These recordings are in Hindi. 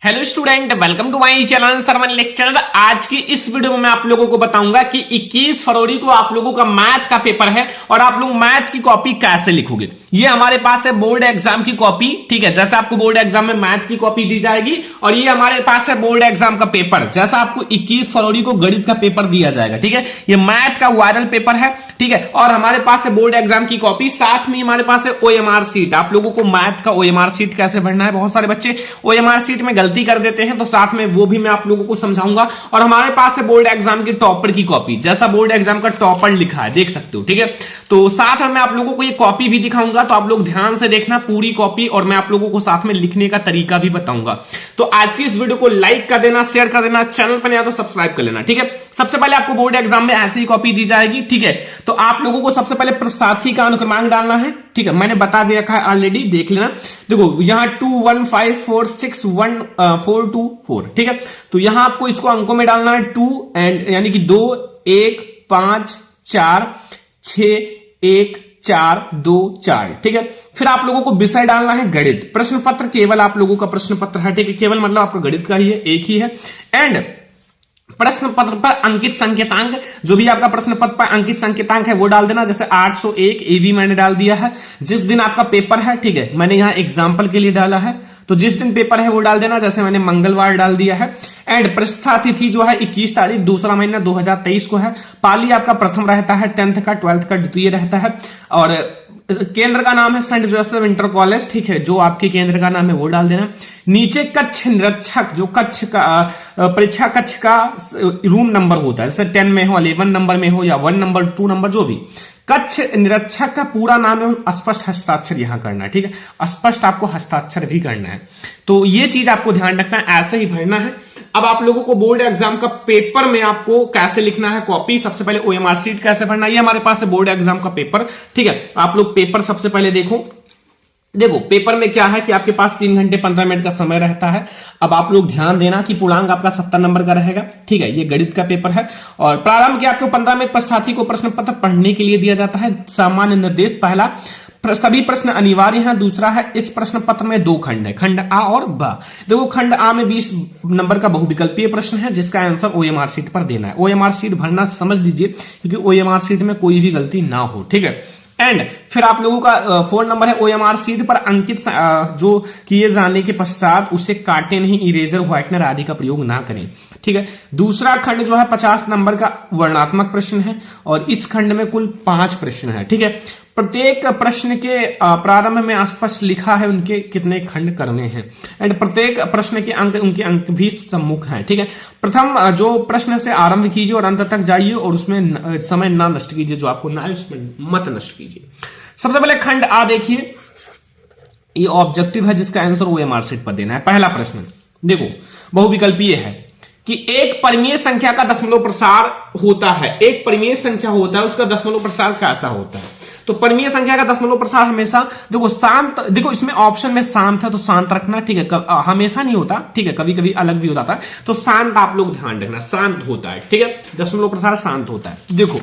Hello student, welcome to my channel Sarvan lecture. आज की इस वीडियो में मैं आप लोगों को बताऊंगा कि 21 फरवरी को आप लोगों का मैथ का पेपर है और आप लोग मैथ की कॉपी कैसे लिखोगे। ये हमारे पास है बोर्ड एग्जाम की कॉपी, ठीक है। जैसे आपको बोर्ड एग्जाम में मैथ की कॉपी दी जाएगी और ये हमारे पास है बोर्ड एग्जाम का पेपर, जैसा आपको 21 फरवरी को गणित का पेपर दिया जाएगा, ठीक है। ये मैथ का वायरल पेपर है, ठीक है। और हमारे पास है बोर्ड एग्जाम की कॉपी, साथ में हमारे पास है ओएमआर सीट। आप लोगों को मैथ का ओएमआर सीट कैसे भरना है, बहुत सारे बच्चे ओएमआर सीट में गलती कर देते हैं, तो साथ में वो भी मैं आप लोगों को समझाऊंगा। और हमारे पास है बोर्ड एग्जाम की टॉपर की कॉपी, जैसा बोर्ड एग्जाम का टॉपर लिखा है, देख सकते हो, ठीक है। तो साथ में मैं आप लोगों को ये कॉपी भी दिखाऊंगा, तो आप लोग ध्यान से देखना पूरी कॉपी, और मैं आप लोगों को साथ में लिखने का तरीका भी बताऊंगा। तो आज की इस वीडियो को लाइक कर देना, शेयर कर देना, चैनल पर नया तो सब्सक्राइब कर लेना, ठीक है। सबसे पहले आपको बोर्ड एग्जाम में ऐसी ही कॉपी दी जाएगी, ठीक है। तो आप लोगों को सबसे पहले प्रसाथी का अनुक्रमांक डालना है, ठीक है। मैंने बता दिया है ऑलरेडी, देख लेना। देखो यहां 2 1 5 4 6 1 4 2 4, ठीक है। तो यहां आपको इसको अंकों में डालना है 2 एंड यानी कि 2 1 5 4 6 1 4 2 4, ठीक है। फिर आप लोगों को विषय डालना है गणित। प्रश्न पत्र केवल आप लोगों का प्रश्न पत्र है, ठीक है। केवल मतलब आपका गणित का ही है, एक ही है। एंड प्रश्न पत्र पर अंकित संकेतांक, जो भी आपका प्रश्न पत्र पर अंकित संकेतांक है वो डाल देना। जैसे 801 ए भी मैंने डाल दिया है। जिस दिन आपका पेपर है, ठीक है, मैंने यहां एग्जाम्पल के लिए डाला है, तो जिस दिन पेपर है वो डाल देना। जैसे मैंने मंगलवार डाल दिया है। एंड प्रस्था तिथि जो है 21 तारीख दूसरा महीना 2023 को है। पाली आपका प्रथम रहता है, 10th का 12th का द्वितीय रहता है। और केंद्र का नाम है सेंट जोसेफ इंटर कॉलेज, ठीक है। जो आपके केंद्र का नाम है वो डाल देना। नीचे कक्ष निरीक्षक, जो कक्ष का परीक्षा कक्ष का रूम नंबर होता है, जैसे 10 में हो, 11 नंबर में हो, या 1 नंबर 2 नंबर, जो भी कक्ष निरीक्षक का पूरा नाम है, स्पष्ट हस्ताक्षर यहां करना है, ठीक है। स्पष्ट आपको हस्ताक्षर भी करना है। तो ये चीज आपको ध्यान रखना है, ऐसे ही भरना है। अब आप लोगों को बोर्ड एग्जाम का पेपर में आपको कैसे लिखना है कॉपी, सबसे पहले ओएमआर सीट कैसे भरना है, ये हमारे पास है बोर्ड एग्जाम का पेपर, ठीक है। आप लोग पेपर सबसे पहले देखो पेपर में क्या है कि आपके पास 3 घंटे 15 मिनट का समय रहता है। अब आप लोग ध्यान देना कि पूर्णांक आपका 70 नंबर का रहेगा, ठीक है। ये गणित का पेपर है। और प्रारंभ के आपको 15 मिनट पश्चाती को प्रश्न पत्र पढ़ने के लिए दिया जाता है। सामान्य निर्देश, पहला सभी प्रश्न अनिवार्य हैं। दूसरा है इस प्रश्न पत्र में 2 खंड है, खंड आ और ब। देखो खंड आ में 20 नंबर का बहुविकल्पीय प्रश्न है, जिसका आंसर ओएमआर सीट पर देना है। ओएमआर सीट भरना समझ लीजिए, क्योंकि ओएमआर सीट में कोई भी गलती ना हो, ठीक है। एंड फिर आप लोगों का 4 नंबर है ओएमआर सीट पर अंकित जो किए जाने के पश्चात उसे काटे नहीं, इरेजर व्हाइटनर आदि का प्रयोग ना करें, ठीक है। दूसरा खंड जो है 50 नंबर का वर्णात्मक प्रश्न है, और इस खंड में कुल 5 प्रश्न है, ठीक है। प्रत्येक प्रश्न के प्रारंभ में स्पष्ट लिखा है उनके कितने खंड करने हैं। एंड प्रत्येक प्रश्न के अंक, उनके अंक भी सम्मुख हैं, ठीक है। प्रथम जो प्रश्न से आरंभ कीजिए और अंत तक जाइए, और उसमें समय ना नष्ट कीजिए, जो आपको ना है उसमें मत नष्ट कीजिए। सबसे पहले खंड आ देखिए, ये ऑब्जेक्टिव है जिसका आंसर ओएमआर सीट पर देना है। पहला प्रश्न देखो, बहुविकल्पीय है कि एक परिमेय संख्या का दशमलव प्रसार होता है। एक परिमेय संख्या होता है, उसका दशमलव प्रसार कैसा होता है। तो परिमेय संख्या का दशमलव प्रसार हमेशा देखो शांत, देखो इसमें ऑप्शन में शांत है तो शांत रखना, ठीक है। हमेशा नहीं होता, ठीक है, कभी कभी अलग भी हो जाता है। तो शांत आप लोग ध्यान रखना, शांत होता है, ठीक है। दशमलव प्रसार शांत होता है। देखो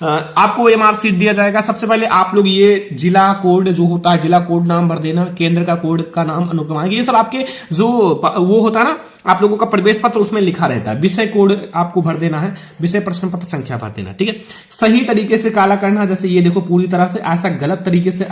आपको ओएमआर सीट दिया जाएगा। सबसे पहले आप लोग ये जिला कोड जो होता है, जिला कोड नाम भर देना, केंद्र का कोड का नाम, अनुक्रमांक, ये सब आपके जो वो होता है ना आप लोगों का प्रवेश पत्र, उसमें लिखा रहता है। विषय कोड आपको भर देना है, विषय प्रश्न पत्र संख्या भर देना, ठीक है। सही तरीके से काला करना, जैसे ये देखो पूरी तरह से, ऐसा गलत तरीके से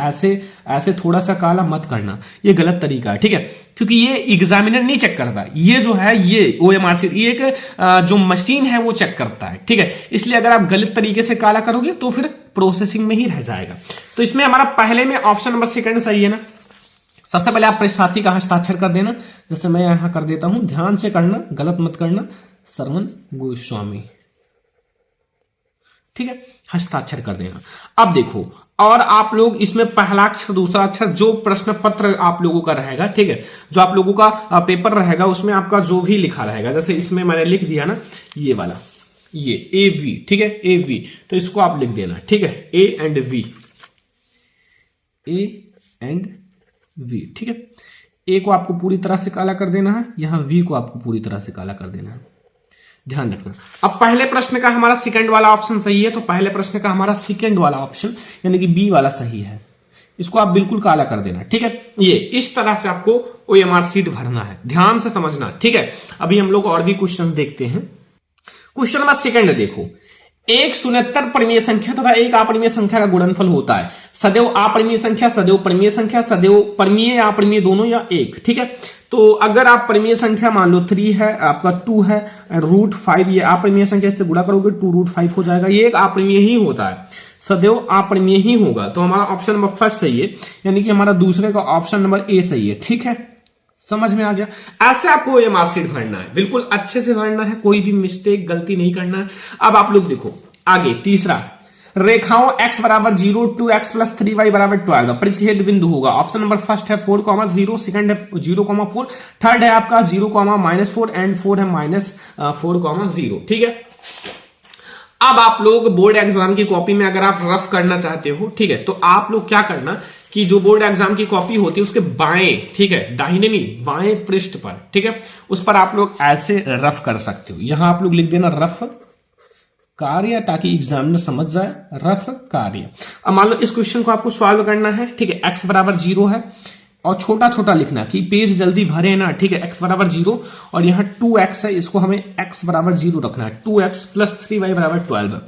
ऐसे थोड़ा सा काला मत करना, ये गलत तरीका है, ठीक है। क्योंकि ये एग्जामिनर नहीं चेक करता, ये जो है ये ओएमआर सीट, ये एक जो मशीन है वो चेक करता है, ठीक है। इसलिए अगर आप गलत तरीके से काला करोगे तो फिर प्रोसेसिंग में ही रह जाएगा। तो इसमें हमारा पहले में ऑप्शन नंबर सेकंड सही है ना। सबसे पहले आप प्रसाथी का हस्ताक्षर कर देना, जैसे मैं यहां कर देता हूं, ध्यान से करना, गलत मत करना, सरवन गोस्वामी, ठीक है। हस्ताक्षर कर देना। अब देखो, और आप लोग इसमें पहला अक्षर, दूसरा अक्षर, जो प्रश्न पत्र आप लोगों का रहेगा, ठीक है, जो आप लोगों का पेपर रहेगा उसमें आपका जो भी लिखा रहेगा, जैसे इसमें मैंने लिख दिया ना ये वाला, ये ए वी, ठीक है, ए वी, तो इसको आप लिख देना, ठीक है। A and V, A and V, ठीक है। ए को आपको पूरी तरह से काला कर देना है, यहां वी को आपको पूरी तरह से काला कर देना है, ध्यान रखना। अब पहले प्रश्न का हमारा सेकंड वाला ऑप्शन सही है, तो पहले प्रश्न का हमारा सेकंड वाला ऑप्शन यानी कि बी वाला सही है, इसको आप बिल्कुल काला कर देना, ठीक है। ये इस तरह से आपको ओएमआर सीट भरना है, ध्यान से समझना, ठीक है। अभी हम लोग और भी क्वेश्चन देखते हैं। क्वेश्चन नंबर सेकंड देखो, एक शून्यतर परिमेय संख्या तथा एक अपरिमेय संख्या का गुणनफल होता है, सदैव अपरिमेय संख्या, सदैव परिमेय संख्या, सदैव परिमेय या अपरिमेय दोनों या एक, ठीक है। तो अगर आप परिमेय संख्या मान लो 3 है, आपका 2 है, √5 ये अपरिमेय संख्या, इससे गुणा करोगे 2√5 हो जाएगा, ये एक अपरिमेय ही होता है, सदैव अपरिमेय ही होगा। तो हमारा ऑप्शन नंबर फर्स्ट सही है, यानी कि हमारा दूसरे का ऑप्शन नंबर ए सही है, ठीक है। समझ में आ गया। ऐसे आपको ओएमआर सीट भरना है, बिल्कुल अच्छे से भरना है, कोई भी मिस्टेक गलती नहीं करना है। अब आप लोग देखो आगे तीसरा, रेखाओं x बराबर 0 2x + 3y बराबर 12 परिच्छेद बिंदु होगा। ऑप्शन नंबर फर्स्ट है 4,0, सेकंड है 0,4, थर्ड है आपका 0,-4 एंड 4 है -4,0, ठीक है। अब आप लोग बोर्ड एग्जाम की कॉपी में अगर आप रफ करना चाहते हो, ठीक है, तो आप लोग क्या करना कि जो बोर्ड एग्जाम की कॉपी होती है उसके बाएं, ठीक है, दाहिने नहीं बाएं पृष्ठ पर, ठीक है, उस पर आप लोग ऐसे रफ कर सकते हो। यहां आप लोग लिख देना रफ कार्य, ताकि एग्जामिनर समझ जाए रफ कार्य। अब मान लो इस क्वेश्चन को आपको सॉल्व करना है, ठीक है, x बराबर 0 है और छोटा छोटा लिखना कि पेज जल्दी भरे ना, ठीक है। x बराबर 0 और यहाँ 2x है, इसको हमें x बराबर 0 रखना है। 2x + 3y बराबर 12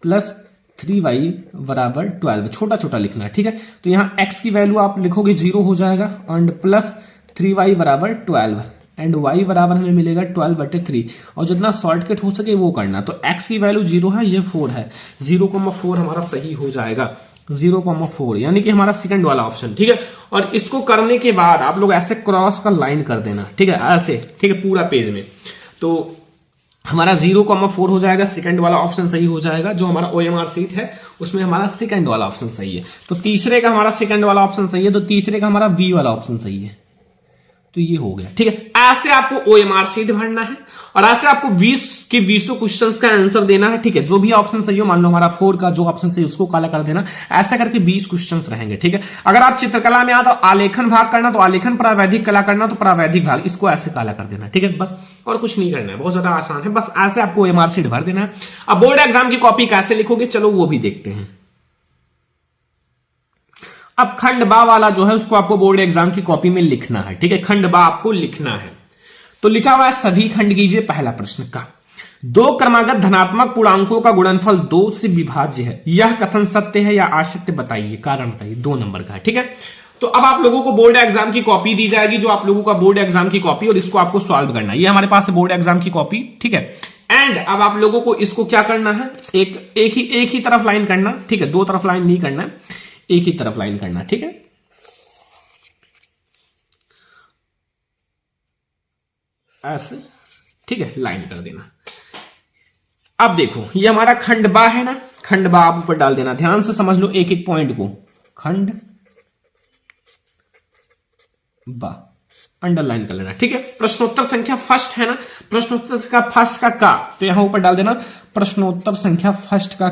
प्लस 3y बराबर 12, छोटा छोटा लिखना है, ठीक है। तो यहाँ x की वैल्यू आप लिखोगे 0 हो जाएगा एंड प्लस 3y बराबर 12 एंड y बराबर हमें मिलेगा 12/3 और जितना शॉर्टकट हो सके वो करना। तो x की वैल्यू 0 है, ये 4 है, 0,4 हमारा सही हो जाएगा, 0,4 यानी कि हमारा सेकंड वाला ऑप्शन, ठीक है। और इसको करने के बाद आप लोग ऐसे क्रॉस का लाइन कर देना, ठीक है, ऐसे, ठीक है, पूरा पेज में। तो हमारा 0,4 हो जाएगा, सेकंड वाला ऑप्शन सही हो जाएगा। जो हमारा ओएमआर सीट है उसमें हमारा सेकंड वाला ऑप्शन सही है। तो तीसरे का हमारा सेकंड वाला ऑप्शन सही है, तो तीसरे का हमारा बी वाला ऑप्शन सही है। तो ये हो गया, ठीक है। ऐसे आपको ओएमआर सीट भरना है और ऐसे आपको 20 के 20 क्वेश्चंस का आंसर देना है, ठीक है। जो भी ऑप्शन सही हो, मान लो हमारा 4 का जो ऑप्शन सही उसको काला कर देना, ऐसा करके 20 क्वेश्चंस रहेंगे, ठीक है। अगर आप चित्रकला में आ तो आलेखन भाग करना, तो आलेखन, प्रावैधिक कला करना तो प्रावैधिक भाग, इसको ऐसे काला कर देना, ठीक है, बस और कुछ नहीं करना है, बहुत ज्यादा आसान है। बस ऐसे आपको ओएमआर सीट भर देना है। अब बोर्ड एग्जाम की कॉपी कैसे लिखोगे, चलो वो भी देखते हैं। अब खंड बा वाला जो है उसको आपको बोर्ड एग्जाम की कॉपी में लिखना है, ठीक है, खंड बा आपको लिखना है। तो लिखा हुआ है सभी खंड कीजिए, पहला प्रश्न का 2 क्रमागत धनात्मक पूर्णांकों का गुणनफल 2 से विभाज्य है, यह कथन सत्य है या असत्य बताइए, कारण बताइए, 2 नंबर का है, ठीक है। तो अब आप लोगों को बोर्ड एग्जाम की कॉपी दी जाएगी, जो आप लोगों का बोर्ड एग्जाम की कॉपी, और इसको आपको सॉल्व करना है। ये हमारे पास है बोर्ड एग्जाम की कॉपी, ठीक है। एंड अब आप लोगों को इसको क्या करना है, एक ही तरफ लाइन करना, ठीक है, 2 तरफ लाइन नहीं करना, एक ही तरफ लाइन करना, ठीक है। ऐसे, ठीक है, लाइन कर देना। अब देखो ये हमारा खंड बा है ना, खंड बा आप ऊपर डाल देना, ध्यान से समझ लो एक एक पॉइंट को, खंड बा अंडरलाइन कर लेना, ठीक है। प्रश्नोत्तर संख्या फर्स्ट है ना, प्रश्नोत्तर का फर्स्ट का तो यहां ऊपर डाल देना प्रश्नोत्तर संख्या फर्स्ट का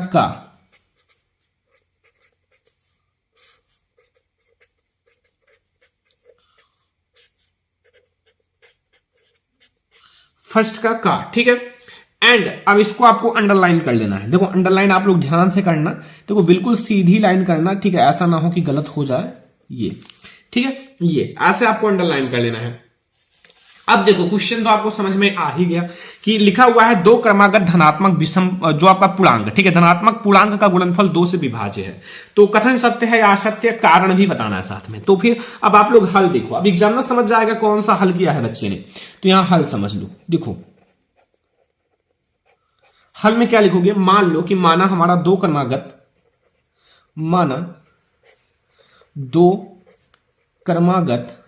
फर्स्ट का, ठीक है। एंड अब इसको आपको अंडरलाइन कर लेना है। देखो अंडरलाइन आप लोग ध्यान से करना, देखो बिल्कुल सीधी लाइन करना, ठीक है, ऐसा ना हो कि गलत हो जाए, ये, ठीक है, ये ऐसे आपको अंडरलाइन कर लेना है। अब देखो क्वेश्चन तो आपको समझ में आ ही गया कि लिखा हुआ है 2 क्रमागत धनात्मक विषम, जो आपका पूर्णांक, ठीक है, धनात्मक पूर्णांक का गुणनफल 2 से विभाज्य है। तो कथन सत्य है या असत्य, कारण भी बताना है साथ में। तो फिर अब आप लोग हल देखो, अब एग्जामिनर समझ जाएगा कौन सा हल किया है बच्चे ने। तो यहां हल समझ लो, देखो हल में क्या लिखोगे, मान लो कि माना हमारा 2 क्रमागत, माना 2 क्रमागत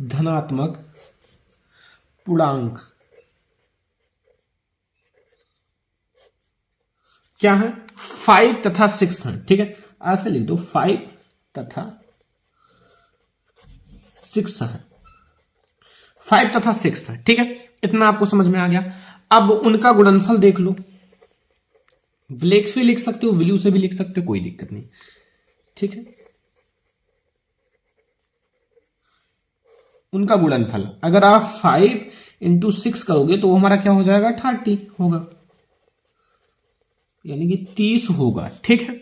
धनात्मक पूर्णांक क्या है, 5 तथा 6 है, ठीक है, ऐसे लिख दो 5 तथा 6 है, 5 तथा 6 है, ठीक है, इतना आपको समझ में आ गया। अब उनका गुणनफल देख लो, ब्लैक से लिख सकते हो, ब्लू से भी लिख सकते हो, कोई दिक्कत नहीं, ठीक है। उनका गुणनफल अगर आप 5 × 6 करोगे तो हमारा क्या हो जाएगा, 30 होगा, यानी कि 30 होगा। ठीक है,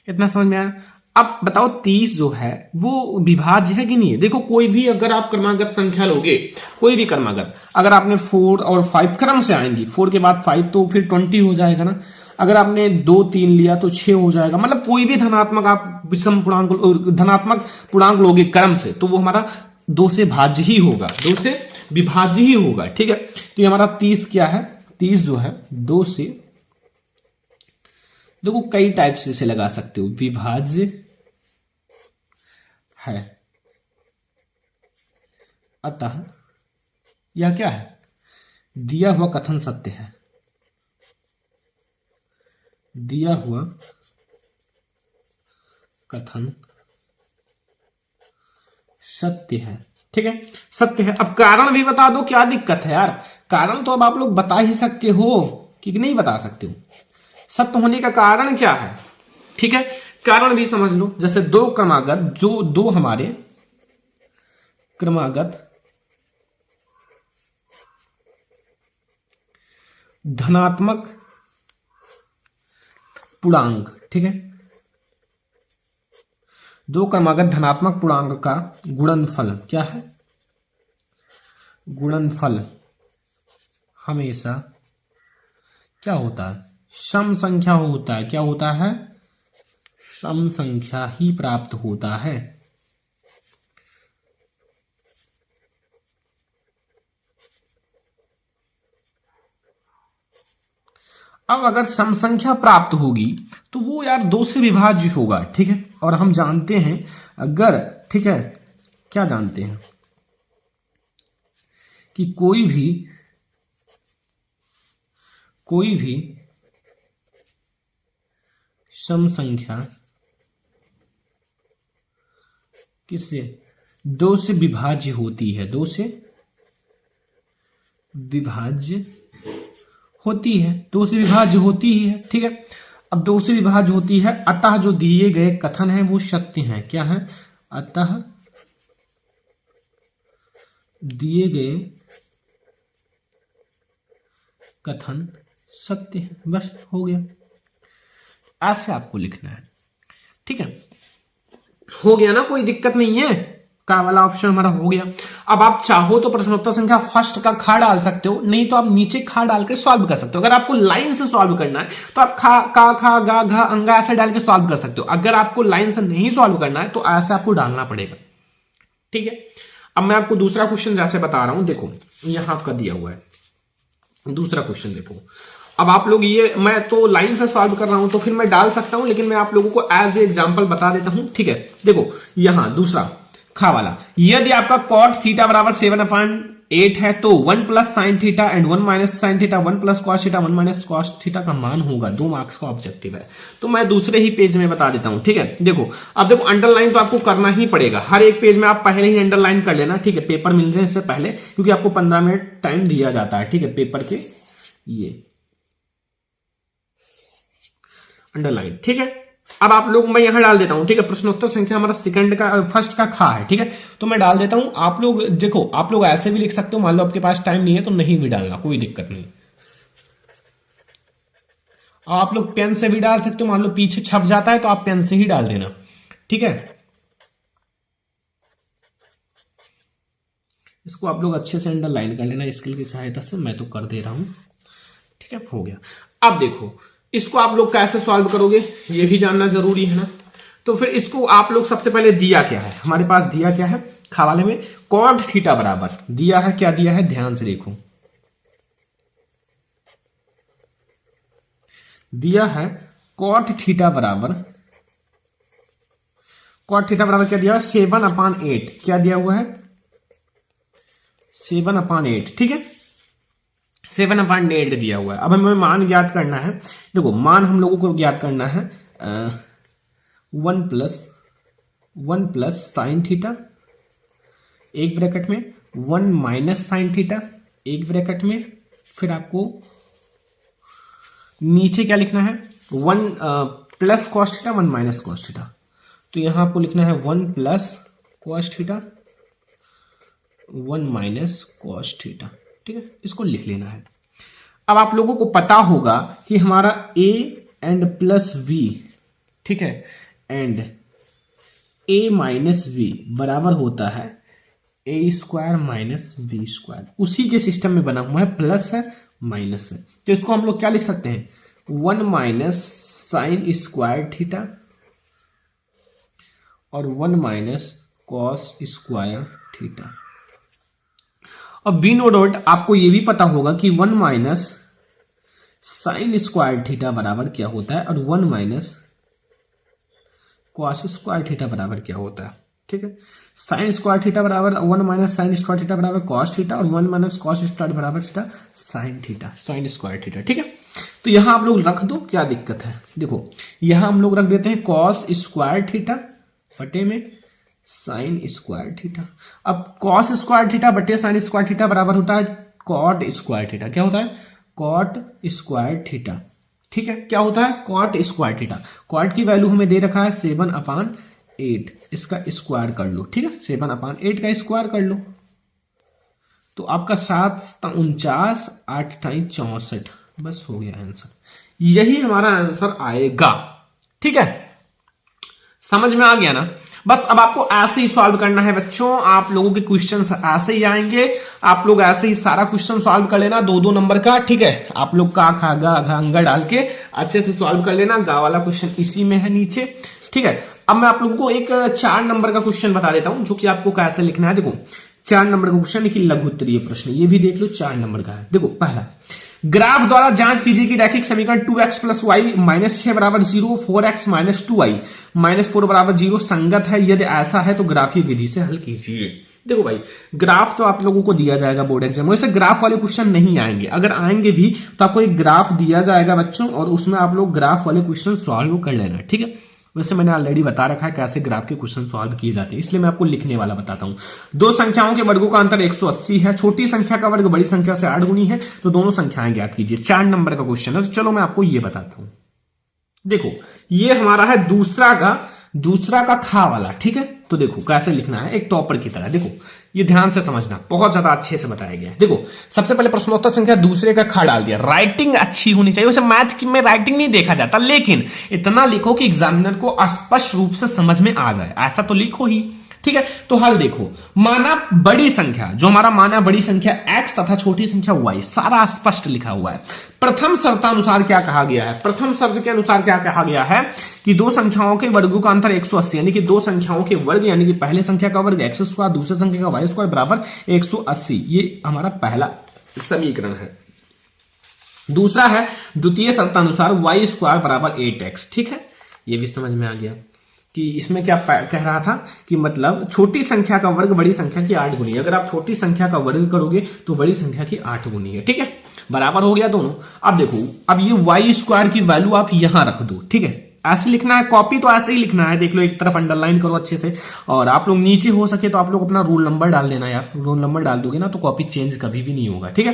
इतना समझ में आया। अब बताओ 30 जो है वो विभाज्य है कि नहीं है। देखो कोई भी अगर आप क्रमागत संख्या लोगे, कोई भी क्रमागत, अगर आपने 4 और 5 क्रम से आएंगी, 4 के बाद 5 तो फिर 20 हो जाएगा ना। अगर आपने 2 3 लिया तो 6 हो जाएगा। मतलब कोई भी धनात्मक आप विषम पूर्णांक, धनात्मक पूर्णांक लोगे क्रम से, तो वो हमारा 2 से भाज्य ही होगा, 2 से विभाज्य ही होगा। ठीक है, तो ये हमारा 30 क्या है, 30 जो है 2 से, देखो कई टाइप से इसे लगा सकते हो, विभाज्य है, अतः यह क्या है, दिया हुआ कथन सत्य है, दिया हुआ कथन सत्य है। ठीक है, सत्य है। अब कारण भी बता दो, क्या दिक्कत है यार, कारण तो अब आप लोग बता ही सकते हो कि नहीं बता सकते हो, सत्य होने का कारण क्या है। ठीक है, कारण भी समझ लो। जैसे 2 क्रमागत, जो 2 हमारे क्रमागत धनात्मक पूर्णांक, ठीक है, 2 क्रमागत धनात्मक पूर्णांक का गुणनफल क्या है, गुणनफल हमेशा क्या होता है, सम संख्या होता है। क्या होता है, सम संख्या ही प्राप्त होता है। अब अगर सम संख्या प्राप्त होगी तो वो यार 2 से विभाज्य होगा। ठीक है, और हम जानते हैं अगर, ठीक है, क्या जानते हैं कि कोई भी सम संख्या किससे, 2 से विभाज्य होती है, 2 से विभाज्य होती है, 2 से विभाज्य होती ही है। ठीक है, अब 2 से विभाज्य होती है, अतः जो दिए गए कथन है वो सत्य है। क्या है, अतः दिए गए कथन सत्य है। बस हो गया, ऐसे आपको लिखना है। ठीक है, हो गया ना, कोई दिक्कत नहीं है, का वाला ऑप्शन हमारा हो गया। अब आप चाहो तो प्रश्नोत्तर संख्या फर्स्ट का खा डाल सकते हो, नहीं तो आप नीचे खा डाल के सॉल्व कर सकते हो। अगर आपको लाइन से सॉल्व करना है तो आप खा, का, खा, गा, घा, अंगा ऐसे डाल के सॉल्व कर सकते हो। अगर आपको लाइन से नहीं सॉल्व करना है तो ऐसे आपको डालना पड़ेगा। ठीक है, अब मैं आपको दूसरा क्वेश्चन जैसे बता रहा हूं, देखो यहां आपका दिया हुआ है दूसरा क्वेश्चन। देखो अब आप लोग, ये मैं तो लाइन से सॉल्व कर रहा हूं तो फिर मैं डाल सकता हूं, लेकिन मैं आप लोगों को एज ए एग्जांपल बता देता हूं। ठीक है, देखो यहां दूसरा खा वाला, यदि आपका कॉट थीटा बराबर 7/8 है तो 1 plus sine theta and 1 minus sine theta 1 plus cos theta 1 minus cos theta का मान होगा। 2 मार्क्स का ऑब्जेक्टिव है, तो मैं दूसरे ही पेज में बता देता हूं। ठीक है, देखो अब देखो अंडरलाइन तो आपको करना ही पड़ेगा, हर एक पेज में आप पहले ही अंडरलाइन कर लेना। ठीक है, पेपर मिलने से पहले, क्योंकि आपको 15 मिनट टाइम दिया जाता है। ठीक है, पेपर के ये अंडरलाइन। ठीक है, अब आप लोग, मैं यहां डाल देता हूं। ठीक है, प्रश्नोत्तर संख्या हमारा सेकंड का, फर्स्ट का खा है। ठीक है, तो मैं डाल देता हूं। आप लोग देखो, आप लोग ऐसे भी लिख सकते हो, मान लो आपके पास टाइम नहीं है तो नहीं भी डालना, कोई दिक्कत नहीं। आप लोग पेन से भी डाल सकते हो, मान लो पीछे छप जाता है तो आप पेन से ही डाल देना। ठीक है, इसको आप लोग अच्छे से अंडरलाइन कर लेना स्केल की सहायता से, मैं तो कर दे रहा हूं। ठीक है, हो गया। अब देखो इसको आप लोग कैसे सॉल्व करोगे ये भी जानना जरूरी है ना। तो फिर इसको आप लोग सबसे पहले, दिया क्या है हमारे पास, दिया क्या है खवाले में, कॉट थीटा बराबर दिया है, क्या दिया है ध्यान से देखो, दिया है कॉट थीटा बराबर, कॉट थीटा बराबर क्या दिया है 7/8, क्या दिया हुआ है 7/8। ठीक है, 7/8 दिया हुआ है। अब हमें मान ज्ञात करना है। देखो मान हम लोगों को ज्ञात करना है 1 प्लस साइन थीटा एक ब्रैकेट में, 1 माइनस साइन थीटा एक ब्रैकेट में, फिर आपको नीचे क्या लिखना है 1 plus cos theta 1 minus cos theta. तो यहां आपको लिखना है 1 plus cos theta 1 minus cos theta. ठीक है, इसको लिख लेना है। अब आप लोगों को पता होगा कि हमारा ए एंड प्लस वी, ठीक है, एंड ए माइनस वी बराबर होता है ए स्क्वायर माइनस बी स्क्वायर। उसी के सिस्टम में बना हुआ है, प्लस है माइनस है, तो इसको हम लोग क्या लिख सकते हैं, 1 माइनस साइन स्क्वायर थीटा और 1 माइनस कॉस स्क्वायर थीटा। अब वी नो डॉट आपको ये भी पता होगा कि 1 माइनस साइन स्क्वायर थीटा बराबर क्या होता है और 1 माइनस कॉस स्क्वायर थीटा बराबर क्या होता है, ठीक है। साइन स्क्वायर थीटा बराबर 1 माइनस साइन स्क्वायर थीटा बराबर कॉस थीटा और 1 माइनस कॉस स्क्वायर बराबर theta sine theta, sine square theta, ठीक है। तो यहां आप लोग रख दो, क्या दिक्कत है, देखो यहां हम लोग रख देते हैं कॉस स्क्वायर थीटा बटे में साइन स्क्वायर थीटा। अब कॉस स्क्वायर थीटा बटे साइन स्क्वायर थीटा बराबर होता है कॉट स्क्वायर थीटा। क्या होता है, कॉट स्क्वायर थीटा, ठीक है। क्या होता है, कॉट स्क्वायर थीटा। कॉट की वैल्यू हमें दे रखा है 7/8, इसका स्क्वायर कर लो, ठीक है, 7/8 का स्क्वायर कर लो तो आपका 7×49 8×64, बस हो गया आंसर। यही हमारा आंसर आएगा, ठीक है, समझ में आ गया ना। बस अब आपको ऐसे ही सॉल्व करना है बच्चों, आप लोगों के क्वेश्चन ऐसे ही आएंगे, आप लोग ऐसे ही सारा क्वेश्चन सॉल्व कर लेना 2-2 नंबर का, ठीक है। आप लोग का खा गा घा अंगा डाल के अच्छे से सॉल्व कर लेना। गा वाला क्वेश्चन इसी में है नीचे, ठीक है। अब मैं आप लोगों को एक 4 नंबर का क्वेश्चन बता देता हूं जो कि आपको कैसे लिखना है। देखो 4 नंबर का क्वेश्चन है कि लघु उत्तरीय प्रश्न, ये भी देख लो 4 नंबर का है। देखो पहला, ग्राफ द्वारा जांच कीजिए कि रैखिक समीकरण 2x प्लस वाई माइनस 6 बराबर 0, 4x माइनस 2y माइनस 4 बराबर 0 संगत है। यदि ऐसा है तो ग्राफीय विधि से हल कीजिए। देखो भाई, ग्राफ तो आप लोगों को दिया जाएगा बोर्ड एग्जाम में, वैसे ग्राफ वाले क्वेश्चन नहीं आएंगे, अगर आएंगे भी तो आपको एक ग्राफ दिया जाएगा बच्चों और उसमें आप लोग ग्राफ वाले क्वेश्चन सॉल्व कर लेना, ठीक है। वैसे मैंने ऑलरेडी बता रखा है कैसे ग्राफ के क्वेश्चन सॉल्व किए जाते हैं, इसलिए मैं आपको लिखने वाला बताता हूं। दो संख्याओं के वर्गों का अंतर 180 है, छोटी संख्या का वर्ग बड़ी संख्या से 8 गुनी है, तो दोनों संख्याएं ज्ञात कीजिए। 4 नंबर का क्वेश्चन है, तो चलो मैं आपको ये बताता हूं। देखो ये हमारा है दूसरा का खा वाला, ठीक है। तो देखो कैसे लिखना है एक टॉपर की तरह, देखो ये ध्यान से समझना, बहुत ज्यादा अच्छे से बताया गया है। देखो सबसे पहले प्रश्नोत्तर संख्या दूसरे का खा डाल दिया, राइटिंग अच्छी होनी चाहिए। वैसे मैथ में राइटिंग नहीं देखा जाता, लेकिन इतना लिखो कि एग्जामिनर को स्पष्ट रूप से समझ में आ जाए, ऐसा तो लिखो ही, ठीक है। तो हल देखो, माना बड़ी संख्या, जो हमारा माना बड़ी संख्या x तथा छोटी संख्या y, सारा स्पष्ट लिखा हुआ है। प्रथम शर्तानुसार क्या कहा गया है, प्रथम शर्त के अनुसार क्या कहा गया है कि दो संख्याओं के वर्गों का अंतर 180, यानी कि दो संख्याओं के वर्ग, यानी कि पहले संख्या का वर्ग x स्क्वायर, दूसरे संख्या का y स्क्वायर बराबर 180। ये हमारा पहला समीकरण है। दूसरा है द्वितीय शर्तानुसार y स्क्वायर बराबर 8x, ठीक है। ये भी समझ में आ गया कि इसमें क्या कह रहा था कि मतलब छोटी संख्या का वर्ग बड़ी संख्या की 8 गुनी है। अगर आप छोटी संख्या का वर्ग करोगे तो बड़ी संख्या की 8 गुनी है, ठीक है। बराबर हो गया दोनों। अब देखो, अब ये y स्क्वायर की वैल्यू आप यहां रख दो, ठीक है। ऐसे लिखना है, कॉपी तो ऐसे ही लिखना है, देख लो एक तरफ अंडरलाइन करो अच्छे से, और आप लोग नीचे हो सके तो आप लोग अपना रोल नंबर डाल देना यार, रोल नंबर डाल दोगे ना तो कॉपी चेंज कभी भी नहीं होगा, ठीक है।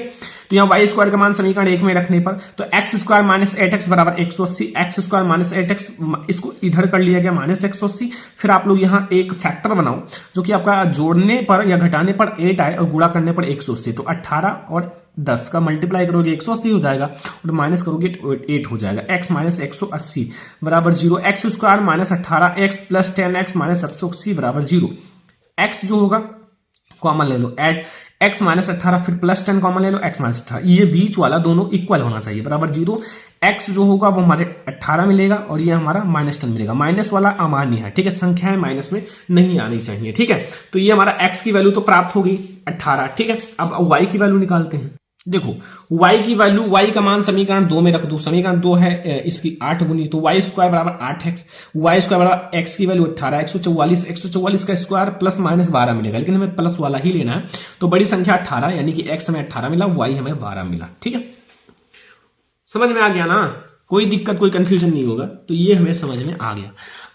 तो यहाँ y स्क्वायर का मान समीकरण 1 में रखने पर तो x स्क्वायर माइनस 8x बराबर 180, x स्क्वायर माइनस 8x, इसको इधर कर लिया गया माइनस 180। फिर आप लोग यहाँ एक फैक्टर बनाओ जो कि आपका जोड़ने पर या घटाने पर 8 आए और गुणा करने पर 180, तो 18 और 10 का मल्टीप्लाई करोगे 180 हो जाएगा और माइनस करोगे 8 हो जाएगा। x माइनस 180 बराबर 0, x square minus 18x plus 10x minus 180 बराबर 0। x जो होगा कॉमन ले लो, एट x माइनस 18 फिर प्लस 10 कॉमन ले लो, x माइनस 18, ये बीच वाला दोनों इक्वल होना चाहिए, बराबर 0। x जो होगा वो हमारे 18 मिलेगा और ये हमारा माइनस 10 मिलेगा। माइनस वाला अमान्य है, ठीक है, संख्याएं माइनस में नहीं आनी चाहिए, ठीक है। तो ये हमारा x की वैल्यू तो प्राप्त होगी 18, ठीक है। अब y की वैल्यू निकालते हैं। देखो y की वैल्यू, y का मान समीकरण 2 में रख दो, समीकरण 2 है इसकी 8 गुनी, तो y स्क्वायर बराबर 8x, y स्क्वायर बराबर x की वैल्यू 18, 144 का स्क्वायर प्लस माइनस 12 मिलेगा, लेकिन हमें प्लस वाला ही लेना है। तो बड़ी संख्या 18, यानी कि x हमें 18 मिला, y हमें 12 मिला, ठीक है। समझ में आ गया ना, कोई दिक्कत कोई कंफ्यूजन नहीं होगा, तो ये हमें समझ में आ गया।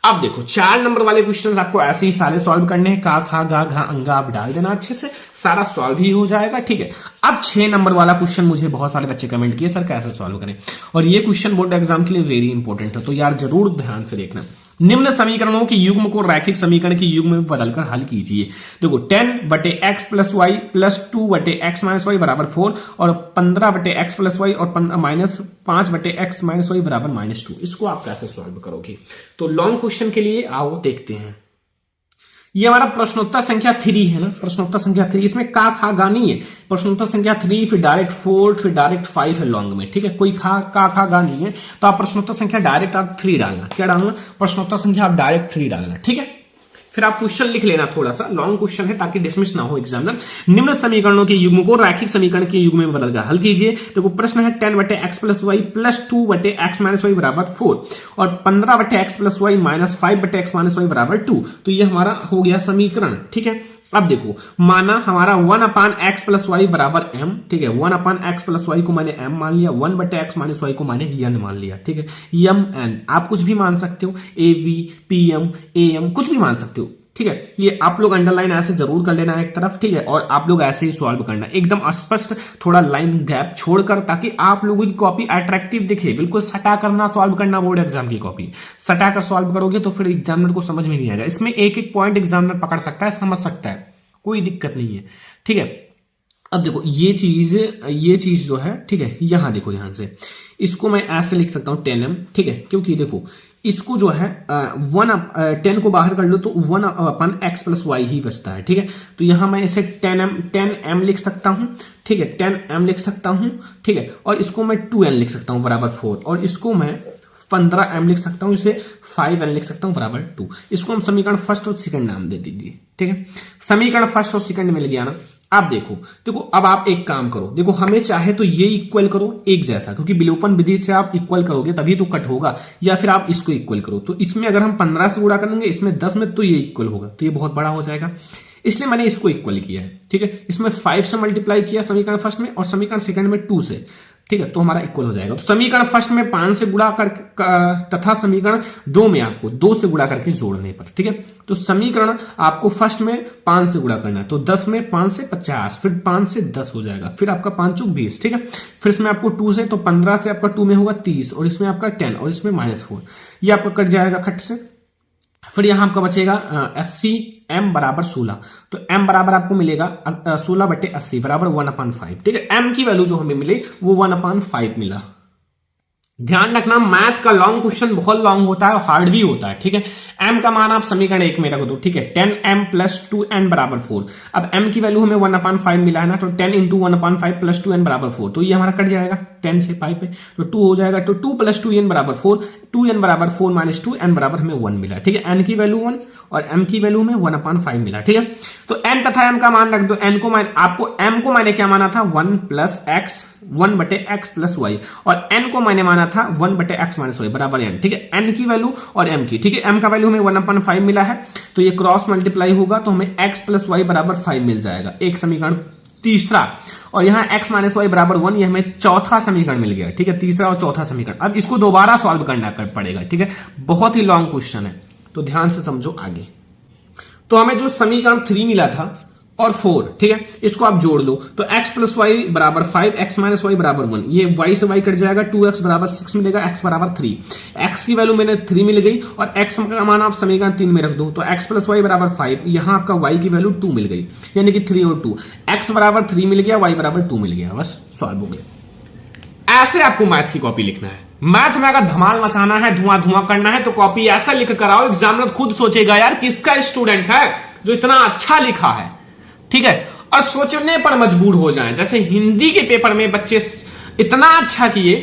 अब देखो 4 नंबर वाले क्वेश्चंस आपको ऐसे ही सारे सॉल्व करने हैं, का खा गा घा अंगा आप डाल देना अच्छे से, सारा सॉल्व ही हो जाएगा, ठीक है। अब 6 नंबर वाला क्वेश्चन मुझे बहुत सारे बच्चे कमेंट किए सर कैसे सॉल्व करें, और ये क्वेश्चन बोर्ड एग्जाम के लिए वेरी इंपॉर्टेंट है, तो यार जरूर ध्यान से देखना। निम्न समीकरणों के युग्म को रैखिक समीकरण के युग्म में बदलकर हल कीजिए। देखो 10/x + y + 2/x - y बराबर 4 और 15/x + y और -5/x - y बराबर -2। इसको आप कैसे सॉल्व करोगे? तो लॉन्ग क्वेश्चन के लिए आओ देखते हैं। ये हमारा प्रश्नोत्तर संख्या 3 है ना, प्रश्नोत्तर संख्या 3। इसमें का खा गा नहीं है। प्रश्नोत्तर संख्या 3 फिर डायरेक्ट 4 फिर डायरेक्ट 5 है लॉन्ग में, ठीक है। कोई का खा गा नहीं है, तो आप प्रश्नोत्तर संख्या डायरेक्ट आप 3 डालना। क्या डालना? प्रश्नोत्तर संख्या आप डायरेक्ट 3 डालना, ठीक है। फिर आप क्वेश्चन लिख लेना, थोड़ा सा लॉन्ग क्वेश्चन है ताकि डिसमिस ना हो एग्जामिनर। निम्न समीकरणों के युग्म को रैखिक समीकरण के युग्म में बदलकर हल कीजिए। तो प्रश्न है 10/x + y + 2/x - y बराबर 4 और 15/x + y - 5/x - y बराबर 2। तो ये हमारा हो गया समीकरण, ठीक है। अब देखो, माना हमारा 1/x + y बराबर m, ठीक है। 1/x + y को मैंने m मान लिया, 1/x - y को मैंने n मान लिया, ठीक है। m n आप कुछ भी मान सकते हो, av pm am कुछ भी मान सकते हो, ठीक है। ये आप लोग अंडरलाइन ऐसे जरूर कर लेना एक तरफ, ठीक है। और आप लोग ऐसे ही सॉल्व करना, एकदम स्पष्ट, थोड़ा लाइन गैप छोड़कर, ताकि आप लोगों की कॉपी अट्रैक्टिव दिखे। बिल्कुल सटा करना सॉल्व करना, बोर्ड एग्जाम की कॉपी सटा कर सॉल्व करोगे तो फिर एग्जामिनर को समझ में नहीं आएगा। इसमें एक एक पॉइंट एग्जामिनर पकड़ सकता है, समझ सकता है, कोई दिक्कत नहीं है, ठीक है। अब देखो ये चीज जो है, ठीक है, यहां देखो, यहां से इसको मैं ऐसे लिख सकता हूं 10m, ठीक है। क्योंकि देखो इसको जो है 10 को बाहर कर लो तो 1/x + y ही बचता है, ठीक है। तो यहां मैं इसे 10m लिख सकता हूं, ठीक है, 10m लिख सकता हूं, ठीक है। और इसको मैं 2n लिख सकता हूं बराबर 4 और इसको मैं 15m लिख सकता हूं, इसे 5n लिख सकता हूं बराबर 2। इसको हम समीकरण फर्स्ट और सेकंड नाम दे दीजिए, ठीक है। समीकरण फर्स्ट और सेकंड मिल गया ना। अब देखो अब आप एक काम करो, देखो हमें चाहे तो ये इक्वल करो एक जैसा, क्योंकि विलोपन विधि से आप इक्वल करोगे तभी तो कट होगा, या फिर आप इसको इक्वल करो। तो इसमें अगर हम 15 से गुणा करेंगे, इसमें 10 में, तो ये इक्वल होगा, तो ये बहुत बड़ा हो जाएगा, इसलिए मैंने इसको इक्वल किया है, ठीक है। इसमें 5 से मल्टीप्लाई किया समीकरण फर्स्ट में और समीकरण सेकंड में 2 से, ठीक है। तो हमारा इक्वल हो जाएगा। तो समीकरण फर्स्ट में 5 से गुणा कर तथा समीकरण 2 में आपको 2 से गुणा करके जोड़ने पर, ठीक है। तो समीकरण आपको फर्स्ट में 5 से गुणा करना है, तो 10 में 5 से 50, फिर 5 से 10 हो जाएगा, फिर आपका 5 चौक 20, ठीक है। फिर इसमें आपको 2 से, तो 15 से आपका 2 में होगा 30 और इसमें आपका 10 और इसमें -4, ये आपका कट जाएगा खट से। फिर यहां आपका बचेगा 80 m बराबर 16, तो m बराबर आपको मिलेगा 16/80 बराबर 1/5, ठीक है। m की वैल्यू जो हमें मिली वो 1/5 मिला। ध्यान रखना, मैथ का लॉन्ग क्वेश्चन बहुत लॉन्ग होता है और हार्ड भी होता है, ठीक है। m का मान आप समीकरण 1 में रख दो, ठीक है। 10m + 2n बराबर 4। अब m की वैल्यू हमें 1/5 मिला है ना, तो 10 × 1/5 + 2n बराबर 4, तो ये हमारा कट जाएगा 10 से 5 पे, तो 2 हो जाएगा। तो 2 + 2n बराबर 4, 2n बराबर 4 - 2, n बराबर हमें 1 मिला, ठीक है। n की वैल्यू 1 और m की वैल्यू हमें 1/5 मिला, ठीक है। तो n तथा m का मान रख दो। n को m को मैंने क्या माना था 1/x + y और n को मैंने माना था 1/x - y बराबर n, ठीक है। n की वैल्यू और m की, ठीक है। m का वैल्यू हमें 1/5 मिला है, तो ये क्रॉस मल्टीप्लाई होगा तो हमें x + y बराबर 5 मिल जाएगा, एक समीकरण तीसरा। और यहाँ x - y बराबर 1, ये हमें चौथा समीकरण मिल गया, ठीक है, तीसरा और चौथा समीकरण। अब इसको दोबारा सॉल्व करना पड़ेगा, ठीक है, बहुत ही लॉन्ग क्वेश्चन है, तो ध्यान से समझो आगे। तो हमें जो समीकरण 3 मिला था और 4, ठीक है, इसको आप जोड़ लो, तो x + y बराबर 5, x - y बराबर 1, ये y से y कट जाएगा, 2x बराबर 6 मिलेगा, x बराबर 3। x की वैल्यू मैंने 3 मिल गई और x का मान आप समीकरण 3 में रख दो, तो x + y बराबर 5, यहां आपका y की वैल्यू 2 मिल गई, यानी कि 3 और 2, x बराबर 3 मिल गया, y बराबर 2 मिल गया, बस सॉल्व हो गया। ऐसे आपको मैथ की कॉपी लिखना है। मैथ में अगर धमाल मचाना है, धुआं करना है, तो कॉपी ऐसा लिख कर आओ, एग्जामिनर खुद सोचेगा यार किसका स्टूडेंट है जो इतना अच्छा लिखा है, ठीक है। और सोचने पर मजबूर हो जाएं, जैसे हिंदी के पेपर में बच्चे इतना अच्छा किए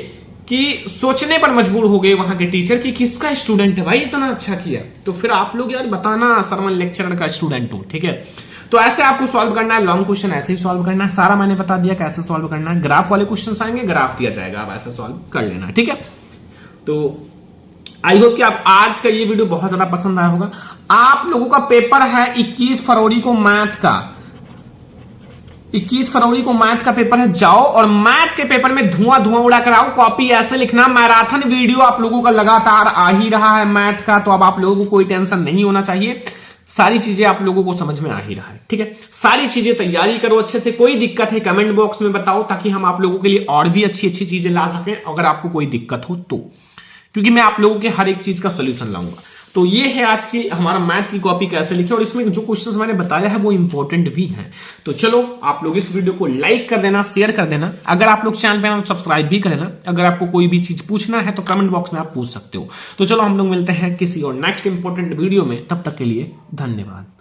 कि सोचने पर मजबूर हो गए वहां के टीचर कि किसका स्टूडेंट है भाई इतना अच्छा किया, तो फिर आप लोग यार बताना सरवन लेक्चरर का स्टूडेंट हो, ठीक है। तो ऐसे आपको सॉल्व करना है, लॉन्ग क्वेश्चन ऐसे ही सॉल्व करना है, सारा मैंने बता दिया कैसे सॉल्व करना है। ग्राफ वाले क्वेश्चन आएंगे, ग्राफ दिया जाएगा, आप ऐसे सॉल्व कर लेना, ठीक है। तो आई होप कि आप आज का ये वीडियो बहुत ज्यादा पसंद आया होगा। आप लोगों का पेपर है 21 फरवरी को मैथ का, 21 फरवरी को मैथ का पेपर है। जाओ और मैथ के पेपर में धुआं उड़ा कर आओ, कॉपी ऐसे लिखना। मैराथन वीडियो आप लोगों का लगातार आ ही रहा है मैथ का, तो अब आप लोगों को कोई टेंशन नहीं होना चाहिए, सारी चीजें आप लोगों को समझ में आ ही रहा है, ठीक है। सारी चीजें तैयारी करो अच्छे से, कोई दिक्कत है कमेंट बॉक्स में बताओ, ताकि हम आप लोगों के लिए और भी अच्छी अच्छी चीजें ला सकें अगर आपको कोई दिक्कत हो तो, क्योंकि मैं आप लोगों के हर एक चीज का सोल्यूशन लाऊंगा। तो ये है आज की हमारा मैथ की कॉपी कैसे लिखे, और इसमें जो क्वेश्चंस मैंने बताया है वो इंपॉर्टेंट भी हैं। तो चलो आप लोग इस वीडियो को लाइक कर देना, शेयर कर देना, अगर आप लोग चैनल पे ना तो सब्सक्राइब भी कर लेना। अगर आपको कोई भी चीज पूछना है तो कमेंट बॉक्स में आप पूछ सकते हो। तो चलो हम लोग मिलते हैं किसी और नेक्स्ट इंपॉर्टेंट वीडियो में, तब तक के लिए धन्यवाद।